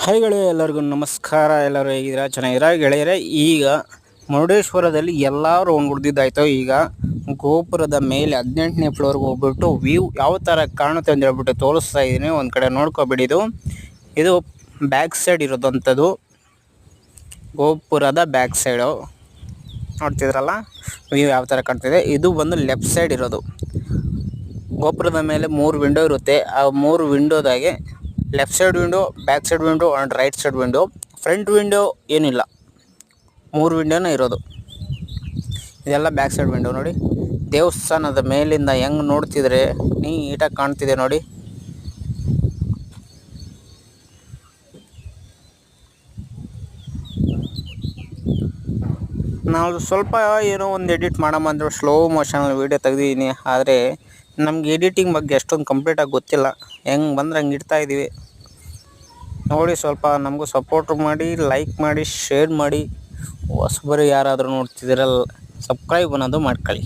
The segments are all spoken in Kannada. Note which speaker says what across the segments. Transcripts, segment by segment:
Speaker 1: ಹಾಯ್ ಗೆಳೆಯ, ಎಲ್ಲರಿಗೂ ನಮಸ್ಕಾರ. ಎಲ್ಲರೂ ಹೇಗಿದ್ದೀರಾ? ಚೆನ್ನಾಗಿದ್ದೀರಾ ಗೆಳೆಯರೆ? ಈಗ ಮುರುಡೇಶ್ವರದಲ್ಲಿ ಎಲ್ಲ ರೌಂಡ್ ಹೊಡೆದಿದ್ದಾಯ್ತು. ಈಗ ಗೋಪುರದ ಮೇಲೆ 18ನೇ ಫ್ಲೋರ್ಗೆ ಹೋಗ್ಬಿಟ್ಟು ವ್ಯೂ ಯಾವ ಥರ ಕಾಣುತ್ತೆ ಅಂತ ಹೇಳ್ಬಿಟ್ಟು ತೋರಿಸ್ತಾ ಇದ್ದೀನಿ. ಒಂದು ಕಡೆ ನೋಡ್ಕೊಬಿಡಿದು. ಇದು ಬ್ಯಾಕ್ ಸೈಡ್ ಇರೋದಂಥದ್ದು, ಗೋಪುರದ ಬ್ಯಾಕ್ ಸೈಡು ನೋಡ್ತಿದ್ರಲ್ಲ ವ್ಯೂ ಯಾವ ಥರ ಕಾಣ್ತಿದೆ. ಇದು ಬಂದು ಲೆಫ್ಟ್ ಸೈಡ್ ಇರೋದು. ಗೋಪುರದ ಮೇಲೆ 3 ವಿಂಡೋ ಇರುತ್ತೆ. ಆ 3 ವಿಂಡೋದಾಗೆ left side window, back side window and right side window. Front window ಏನಿಲ್ಲ, 3 ವಿಂಡೋನೇ ಇರೋದು. ಇದೆಲ್ಲ ಬ್ಯಾಕ್ ಸೈಡ್ ವಿಂಡೋ. ನೋಡಿ ದೇವಸ್ಥಾನದ ಮೇಲಿಂದ ಹೆಂಗೆ ನೋಡ್ತಿದ್ರೆ ನೀಟಾಗಿ ಕಾಣ್ತಿದೆ ನೋಡಿ. ನಾವು ಸ್ವಲ್ಪ ಏನೋ ಒಂದು ಎಡಿಟ್ ಮಾಡಮಂದ್ರೆ ಸ್ಲೋ ಮೋಷನಲ್ಲಿ ವೀಡಿಯೋ ತೆಗ್ದಿದ್ದೀನಿ. ಆದರೆ ನಮ್ಗೆ ಎಡಿಟಿಂಗ್ ಬಗ್ಗೆ ಅಷ್ಟೊಂದು ಕಂಪ್ಲೀಟಾಗಿ ಗೊತ್ತಿಲ್ಲ. ಹೆಂಗೆ ಬಂದ್ರೆ ಹಂಗೆ ಇಡ್ತಾಯಿದ್ದೀವಿ ನೋಡಿ. ಸ್ವಲ್ಪ ನಮಗೂ ಸಪೋರ್ಟ್ ಮಾಡಿ, ಲೈಕ್ ಮಾಡಿ, ಶೇರ್ ಮಾಡಿ. ಹೊಸಬರು ಯಾರಾದರೂ ನೋಡ್ತಿದ್ದೀರಲ್ಲ, ಸಬ್ಸ್ಕ್ರೈಬ್ ಅನ್ನೋದು ಮಾಡ್ಕೊಳ್ಳಿ.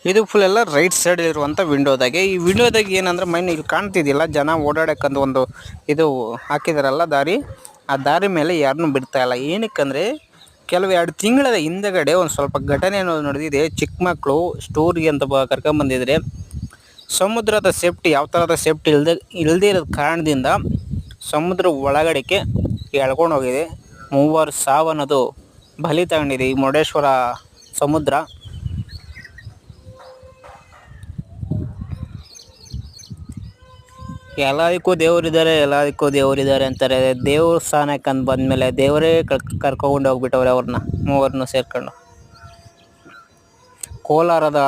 Speaker 1: ಇದು ಫುಲ್ ಎಲ್ಲ ರೈಟ್ ಸೈಡ್ ಇರುವಂಥ ವಿಂಡೋದಾಗೆ. ಈ ವಿಂಡೋದಾಗೆ ಏನಂದ್ರೆ ಮೈನ್ ಇಲ್ಲಿ ಕಾಣ್ತಿದ್ದಿಲ್ಲ, ಜನ ಓಡಾಡೋಕ್ಕಂತ ಒಂದು ಇದು ಹಾಕಿದಾರಲ್ಲ ದಾರಿ. ಆ ದಾರಿ ಮೇಲೆ ಯಾರನ್ನೂ ಬಿಡ್ತಾಯಿಲ್ಲ. ಏನಕ್ಕಂದರೆ ಕೆಲವು 2 ತಿಂಗಳ ಹಿಂದಗಡೆ ಒಂದು ಸ್ವಲ್ಪ ಘಟನೆ ನಡೆದಿದೆ. ಚಿಕ್ಕ ಮಕ್ಕಳು ಸ್ಟೋರಿಗೆ ಅಂತ ಕರ್ಕೊಂಬಂದಿದ್ರೆ ಸಮುದ್ರದ ಸೇಫ್ಟಿ ಯಾವ ಥರದ ಸೇಫ್ಟಿ ಇಲ್ಲದೇ ಇರೋದ ಕಾರಣದಿಂದ ಸಮುದ್ರ ಒಳಗಡೆಗೆ ಎಳ್ಕೊಂಡು ಹೋಗಿದೆ. 3 ಸಾವನ್ನೋದು ಬಲಿ ತಗೊಂಡಿದೆ ಈ ಮುರುಡೇಶ್ವರ ಸಮುದ್ರ. ಎಲ್ಲದಕ್ಕೂ ದೇವರಿದ್ದಾರೆ ಅಂತಾರೆ. ದೇವಸ್ಥಾನಕ್ಕೆ ಅಂತ ಬಂದಮೇಲೆ ದೇವರೇ ಕರ್ಕೊಂಡು ಹೋಗ್ಬಿಟ್ಟವ್ರೆ ಅವ್ರನ್ನ 3 ಸೇರ್ಕೊಂಡು. ಕೋಲಾರದ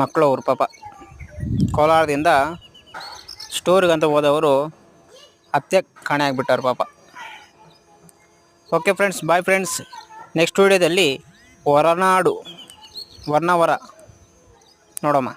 Speaker 1: ಮಕ್ಕಳು ಅವ್ರ ಪಾಪ. ಕೋಲಾರದಿಂದ ಸ್ಟೋರಿಗಂತ ಹೋದವರು ಹತ್ಯೆ ಕಾಣೆ ಆಗಿಬಿಟ್ಟವ್ರು ಪಾಪ. Okay friends, bye friends. Next ವೀಡಿಯೋದಲ್ಲಿ ಹೊರನಾಡು ಹೊನ್ನಾವರ ನೋಡೋಣ.